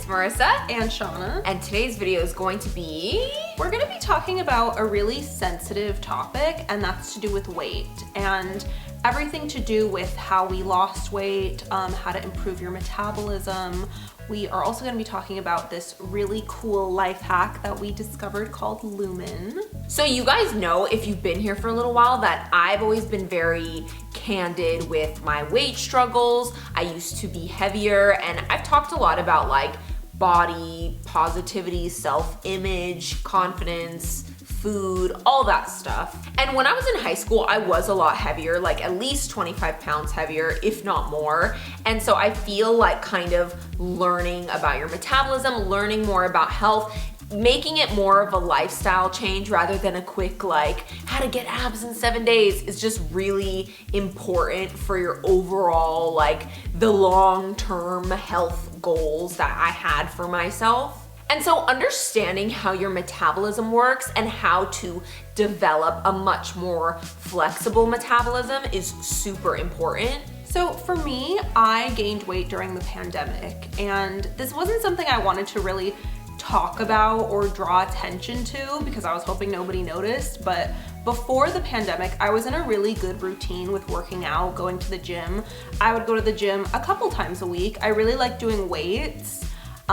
it's Marissa and Shauna. and today's video is going to be... We're going to be talking about a really sensitive topic, and that's to do with weight and everything to do with how we lost weight, how to improve your metabolism. We are also going to be talking about this really cool life hack that we discovered called Lumen. So you guys know, if you've been here for a little while, that I've always been very candid with my weight struggles. I used to be heavier, and I've talked a lot about like body positivity, self-image, confidence, food, all that stuff. And when I was in high school, I was a lot heavier, like at least 25 pounds heavier, if not more. And so I feel like kind of learning about your metabolism, learning more about health, making it more of a lifestyle change rather than a quick like how to get abs in 7 days is just really important for your overall like the long-term health goals that I had for myself. And so understanding how your metabolism works and how to develop a much more flexible metabolism is super important. So for me, I gained weight during the pandemic, and this wasn't something I wanted to really talk about or draw attention to because I was hoping nobody noticed. But before the pandemic, I was in a really good routine with working out, going to the gym. I would go to the gym a couple times a week. I really liked doing weights.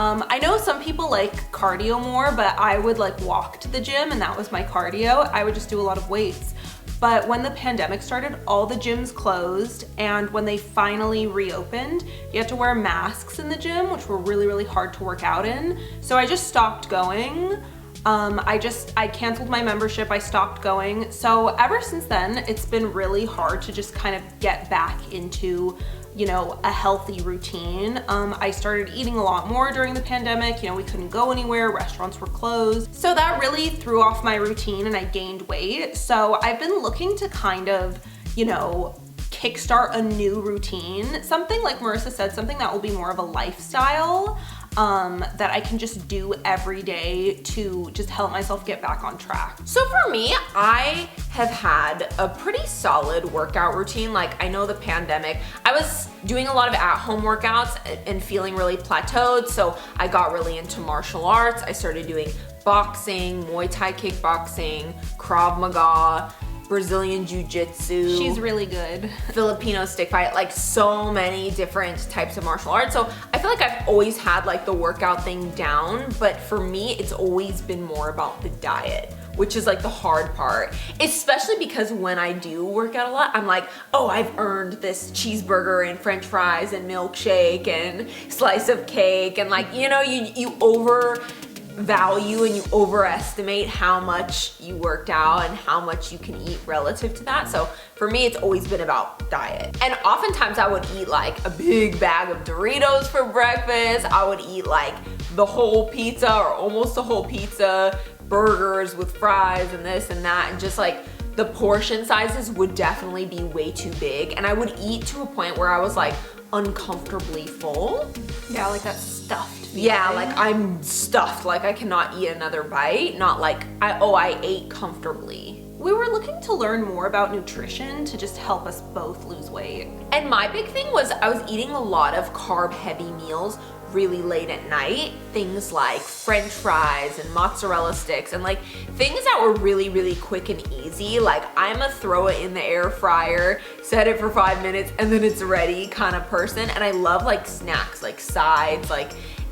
I know some people like cardio more, but I would like walk to the gym and that was my cardio. I would just do a lot of weights. But when the pandemic started, all the gyms closed, and when they finally reopened, you had to wear masks in the gym, which were really, really hard to work out in. So I just stopped going. I canceled my membership, I stopped going. So ever since then, it's been really hard to just kind of get back into, you know, a healthy routine. I started eating a lot more during the pandemic. You know, we couldn't go anywhere, restaurants were closed. So that really threw off my routine and I gained weight. So I've been looking to kind of, you know, kickstart a new routine. Something like Marissa said, something that will be more of a lifestyle. That I can just do every day to just help myself get back on track. So for me, I have had a pretty solid workout routine. Like I know the pandemic, I was doing a lot of at-home workouts and feeling really plateaued. So I got really into martial arts. I started doing boxing, Muay Thai kickboxing, Krav Maga, Brazilian Jiu-Jitsu. She's really good. Filipino stick fight, like so many different types of martial arts. So I feel like I've always had like the workout thing down, but for me, it's always been more about the diet, which is like the hard part, especially because when I do work out a lot, I'm like, oh, I've earned this cheeseburger and french fries and milkshake and slice of cake. And like, you know, you overvalue and you overestimate how much you worked out and how much you can eat relative to that. So for me, it's always been about diet. And oftentimes I would eat like a big bag of Doritos for breakfast. I would eat like the whole pizza or almost a whole pizza, burgers with fries and this and that, and just like the portion sizes would definitely be way too big. And I would eat to a point where I was like uncomfortably full. Yeah, like that stuffed. Yeah, like I'm stuffed, like I cannot eat another bite, not like I ate comfortably. We were looking to learn more about nutrition to just help us both lose weight. And my big thing was I was eating a lot of carb heavy meals really late at night, things like french fries and mozzarella sticks and like things that were really, really quick and easy. Like I'm a throw it in the air fryer, set it for 5 minutes and then it's ready kind of person. And I love like snacks, like sides, like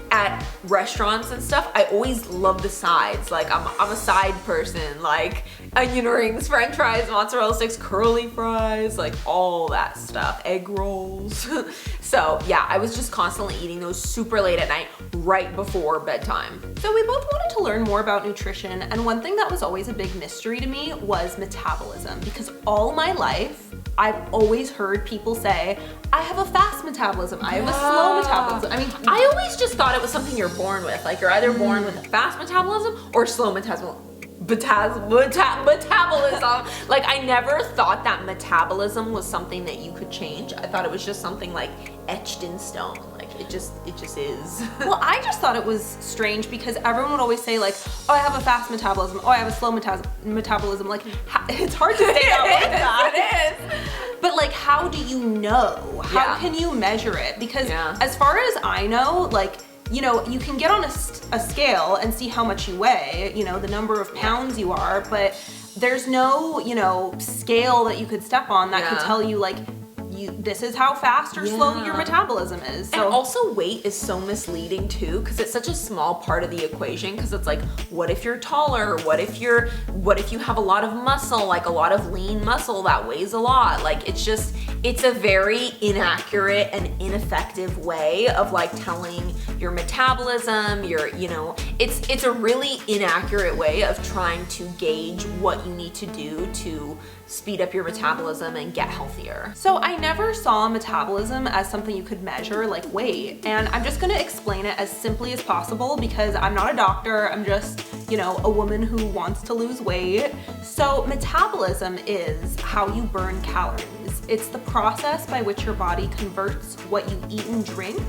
at restaurants and stuff, I always love the sides. Like I'm a side person, like onion rings, french fries, mozzarella sticks, curly fries, like all that stuff, egg rolls. So yeah, I was just constantly eating those super late at night, right before bedtime. So we both wanted to learn more about nutrition, and one thing that was always a big mystery to me was metabolism, because all my life, I've always heard people say, I have a fast metabolism, I have a slow metabolism. I mean, I always just thought it was something you're born with. Like you're either born with a fast metabolism or slow metabolism. Like I never thought that metabolism was something that you could change. I thought it was just something like etched in stone. Like it just is. Well, I just thought it was strange because everyone would always say like, oh, I have a fast metabolism, oh, I have a slow metabolism. Like it's hard to say that like that. It is. But like, how do you know? How can you measure it? Because as far as I know, like you know, you can get on a scale and see how much you weigh, you know, the number of pounds you are, but there's no, you know, scale that you could step on that could tell you like, this is how fast or slow your metabolism is. So and also weight is so misleading too, because it's such a small part of the equation, because it's like, what if you're taller? What if you have a lot of muscle, like a lot of lean muscle that weighs a lot? Like it's a very inaccurate and ineffective way of like telling your metabolism, it's a really inaccurate way of trying to gauge what you need to do to speed up your metabolism and get healthier. So I never saw metabolism as something you could measure like weight, and I'm just gonna explain it as simply as possible because I'm not a doctor, I'm just, you know, a woman who wants to lose weight. So metabolism is how you burn calories. It's the process by which your body converts what you eat and drink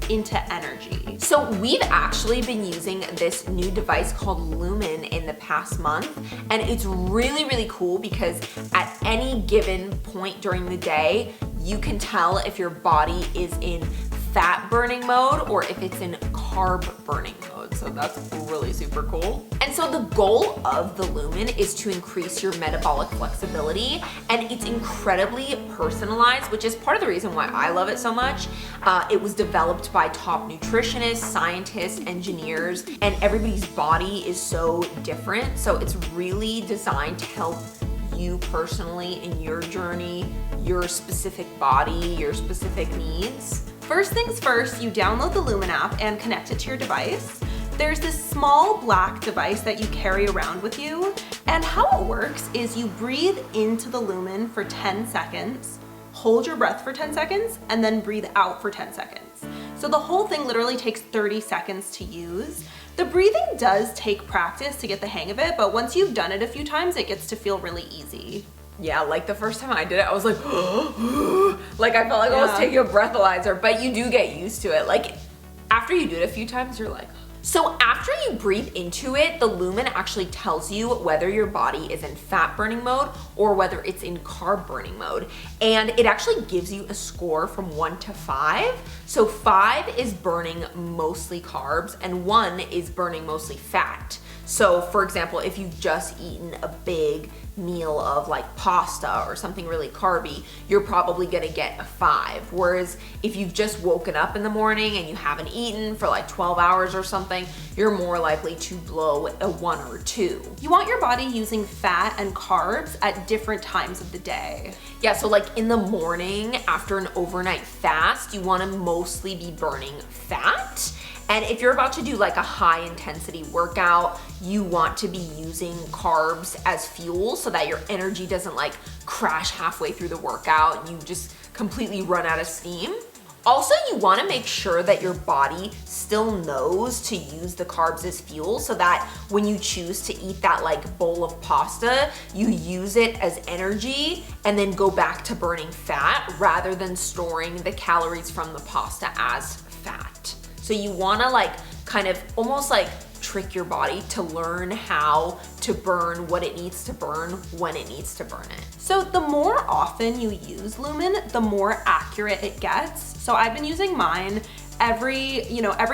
into energy. So we've actually been using this new device called Lumen in the past month, and it's really, really cool because at any given point during the day, you can tell if your body is in fat burning mode or if it's in carb burning mode. So that's really super cool. And so the goal of the Lumen is to increase your metabolic flexibility, and it's incredibly personalized, which is part of the reason why I love it so much. It was developed by top nutritionists, scientists, engineers, and everybody's body is so different. So it's really designed to help you personally in your journey, your specific body, your specific needs. First things first, you download the Lumen app and connect it to your device. There's this small black device that you carry around with you, and how it works is you breathe into the Lumen for 10 seconds, hold your breath for 10 seconds, and then breathe out for 10 seconds. So the whole thing literally takes 30 seconds to use. The breathing does take practice to get the hang of it, but once you've done it a few times, it gets to feel really easy. Yeah, like the first time I did it, I was like, like I felt like I was taking a breathalyzer, but you do get used to it. Like after you do it a few times, you're like, so after you breathe into it, the Lumen actually tells you whether your body is in fat burning mode or whether it's in carb burning mode. And it actually gives you a score from 1 to 5. So 5 is burning mostly carbs and 1 is burning mostly fat. So for example, if you've just eaten a big meal of like pasta or something really carby, you're probably gonna get a 5. Whereas if you've just woken up in the morning and you haven't eaten for like 12 hours or something, you're more likely to blow a 1 or 2. You want your body using fat and carbs at different times of the day. Yeah, so like in the morning after an overnight fast, you wanna mostly be burning fat. And if you're about to do like a high intensity workout, you want to be using carbs as fuel so that your energy doesn't like crash halfway through the workout and you just completely run out of steam. Also, you want to make sure that your body still knows to use the carbs as fuel so that when you choose to eat that like bowl of pasta, you use it as energy and then go back to burning fat rather than storing the calories from the pasta as fat. So you wanna like kind of almost like trick your body to learn how to burn what it needs to burn when it needs to burn it. So the more often you use Lumen, the more accurate it gets. So I've been using mine every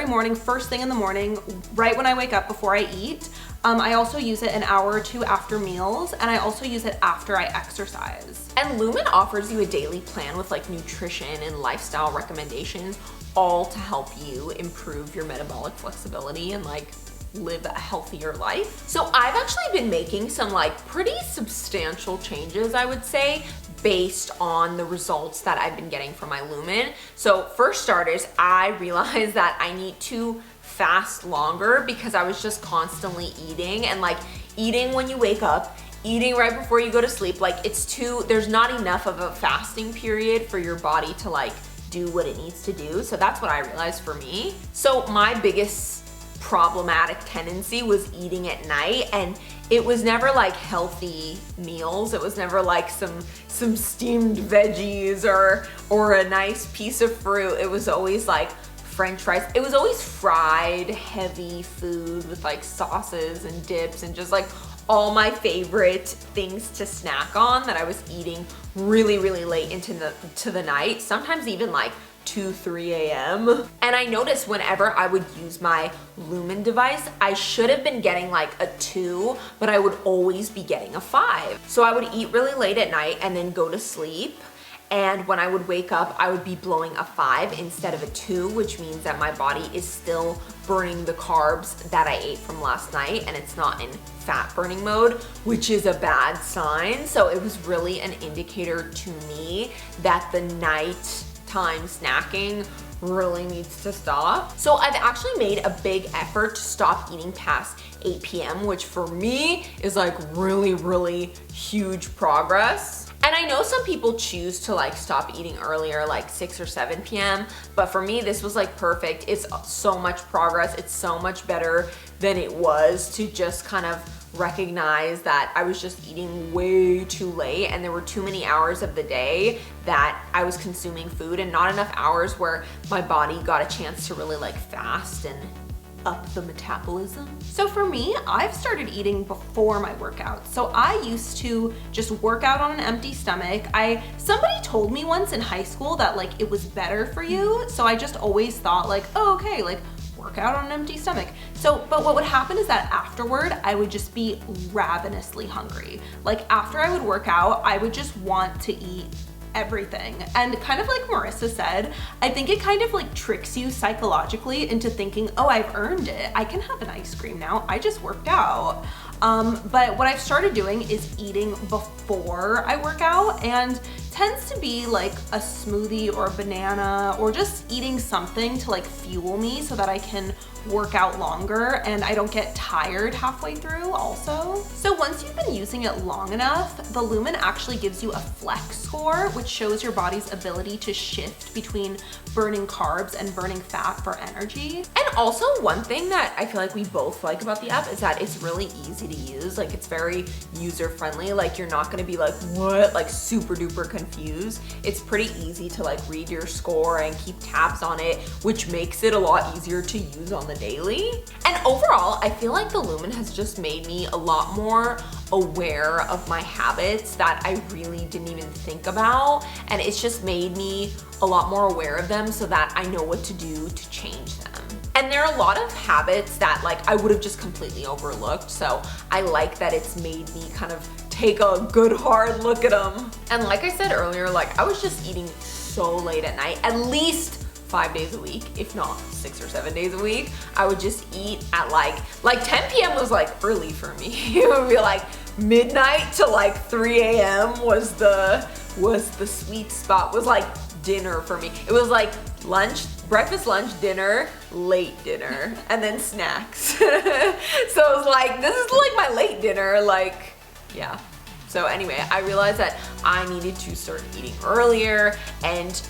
morning, first thing in the morning, right when I wake up before I eat. I also use it an hour or 2 after meals, and I also use it after I exercise. And Lumen offers you a daily plan with like nutrition and lifestyle recommendations, all to help you improve your metabolic flexibility and like live a healthier life. So I've actually been making some like pretty substantial changes, I would say, based on the results that I've been getting from my Lumen. So for starters, I realized that I need to fast longer because I was just constantly eating, and like eating when you wake up, eating right before you go to sleep, like there's not enough of a fasting period for your body to like do what it needs to do. So that's what I realized for me. So my biggest problematic tendency was eating at night, and it was never like healthy meals. It was never like some steamed veggies or a nice piece of fruit. It was always like French fries. It was always fried, heavy food with like sauces and dips and just like all my favorite things to snack on that I was eating really, really late into the night, sometimes even like 2, 3 a.m. And I noticed whenever I would use my Lumen device, I should have been getting like a 2, but I would always be getting a 5. So I would eat really late at night and then go to sleep. And when I would wake up, I would be blowing a 5 instead of a 2, which means that my body is still burning the carbs that I ate from last night and it's not in fat burning mode, which is a bad sign. So it was really an indicator to me that the nighttime snacking really needs to stop. So I've actually made a big effort to stop eating past 8 p.m., which for me is like really, really huge progress. And I know some people choose to like stop eating earlier, like 6 or 7 p.m. But for me, this was like perfect. It's so much progress. It's so much better than it was to just kind of recognize that I was just eating way too late and there were too many hours of the day that I was consuming food and not enough hours where my body got a chance to really like fast and up the metabolism. So for me, I've started eating before my workout. So I used to just work out on an empty stomach. Somebody told me once in high school that like it was better for you. So I just always thought like, oh, okay, like work out on an empty stomach. But what would happen is that afterward, I would just be ravenously hungry. Like after I would work out, I would just want to eat everything. And kind of like Marissa said, I think it kind of like tricks you psychologically into thinking, oh, I've earned it. I can have an ice cream now. I just worked out. But what I've started doing is eating before I work out, and tends to be like a smoothie or a banana or just eating something to like fuel me so that I can work out longer and I don't get tired halfway through also. So once you've been using it long enough, the Lumen actually gives you a flex score, which shows your body's ability to shift between burning carbs and burning fat for energy. And also one thing that I feel like we both like about the app is that it's really easy to use. Like it's very user friendly. Like you're not gonna be like, what? Like super duper confused. It's pretty easy to like read your score and keep tabs on it, which makes it a lot easier to use on the daily. And overall, I feel like the Lumen has just made me a lot more aware of my habits that I really didn't even think about. And it's just made me a lot more aware of them so that I know what to do to change them. And there are a lot of habits that like I would have just completely overlooked. So I like that it's made me kind of take a good hard look at them. And like I said earlier, like I was just eating so late at night, at least 5 days a week, if not 6 or 7 days a week. I would just eat at like 10 p.m. was like early for me. It would be like midnight to like 3 a.m. was the sweet spot, was like dinner for me. It was like lunch, breakfast, lunch, dinner, late dinner, and then snacks. So it was like, this is like my late dinner, like, yeah. So anyway, I realized that I needed to start eating earlier and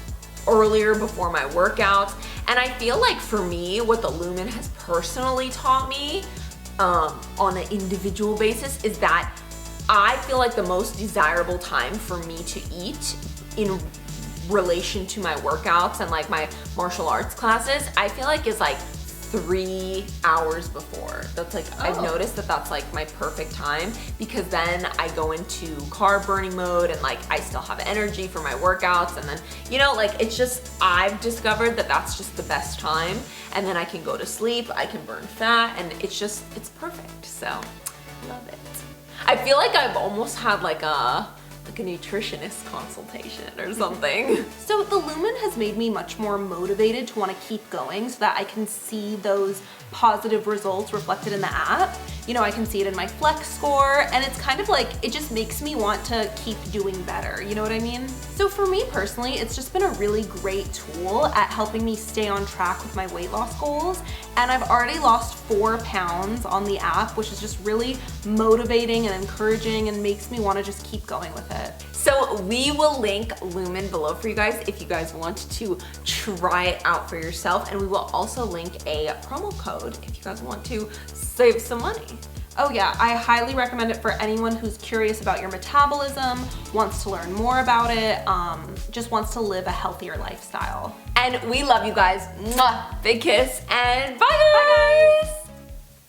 earlier before my workouts. And I feel like for me, what the Lumen has personally taught me on an individual basis is that I feel like the most desirable time for me to eat in relation to my workouts and like my martial arts classes, I feel like is like 3 hours before. That's like, I've noticed that that's like my perfect time, because then I go into carb burning mode and like I still have energy for my workouts. And then, you know, like it's just, I've discovered that that's just the best time. And then I can go to sleep, I can burn fat, and it's just, it's perfect. So love it. I feel like I've almost had like a nutritionist consultation or something. So the Lumen has made me much more motivated to want to keep going so that I can see those positive results reflected in the app. You know, I can see it in my flex score, and it's kind of like, it just makes me want to keep doing better. You know what I mean? So for me personally, it's just been a really great tool at helping me stay on track with my weight loss goals. And I've already lost 4 pounds on the app, which is just really motivating and encouraging and makes me want to just keep going with it. So we will link Lumen below for you guys if you guys want to try it out for yourself. And we will also link a promo code if you guys want to save some money. Oh yeah, I highly recommend it for anyone who's curious about your metabolism, wants to learn more about it, just wants to live a healthier lifestyle. And we love you guys. Mwah. Big kiss and bye guys!